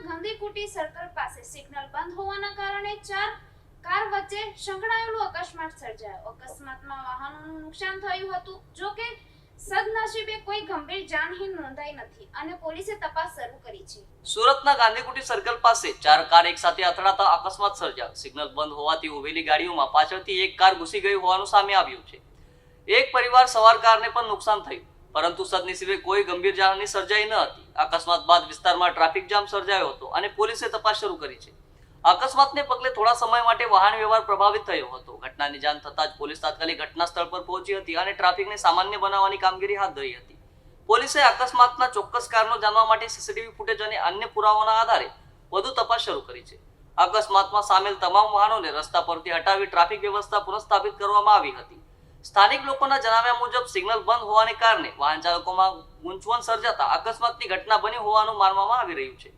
ગાંધીકુટી circle પાસે signal બંધ હોવાના કારણે 4 કાર વચ્ચે સંકળાયેલો અકસ્માત સર્જાયો। અકસ્માતમાં વાહનોનું નુકસાન થયું હતું, જો કે સદનસીબે કોઈ ગંભીર જાનહાનિ નોંધાઈ નથી અને પોલીસે તપાસ શરૂ કરી છે। સુરતના ગાંધીકુટી સર્કલ પાસે 4 કાર એકસાથે અથડાતા અકસ્માત સર્જાયો। સિગ્નલ બંધ હોવાથી ઉભેલી ગાડીઓમાં પાછળથી એક કાર ઘૂસી ગઈ હોવાનું સામે આવ્યું છે। એક પરિવાર સવાર કારને પણ નુકસાન થયું, પરંતુ સદનસીબે કોઈ ગંભીર જાનહાનિ સર્જાઈ ન હતી। અકસ્માત બાદ વિસ્તારમાં ટ્રાફિક જામ સર્જાયો હતો અને પોલીસે તપાસ શરૂ કરી છે। અકસ્માતને પગલે થોડા સમય માટે વાહન વ્યવહાર પ્રભાવિત થયો હતો। ઘટનાની જાણ થતાં જ પોલીસ તાત્કાલિક ઘટના સ્થળ પર પહોંચી હતી અને ટ્રાફિકને સામાન્ય બનાવવાની કામગીરી હાથ ધરી હતી। પોલીસે અકસ્માતના ચોક્કસ કારણો જાણવા માટે સીસીટીવી ફૂટેજ અને અન્ય પુરાવાના આધારે વધુ તપાસ શરૂ કરી છે। અકસ્માતમાં સામેલ તમામ વાહનોને રસ્તા પરથી હટાવી ટ્રાફિક વ્યવસ્થા પુનઃસ્થાપિત કરવામાં આવી હતી। સ્થાનિક લોકોના જણાવ્યા મુજબ સિગ્નલ બંધ હોવાને કારણે વાહન ચાલકોમાં ગૂંચવણ સર્જાતા અકસ્માતની ઘટના બની હોવાનું માનવામાં આવી રહ્યું છે।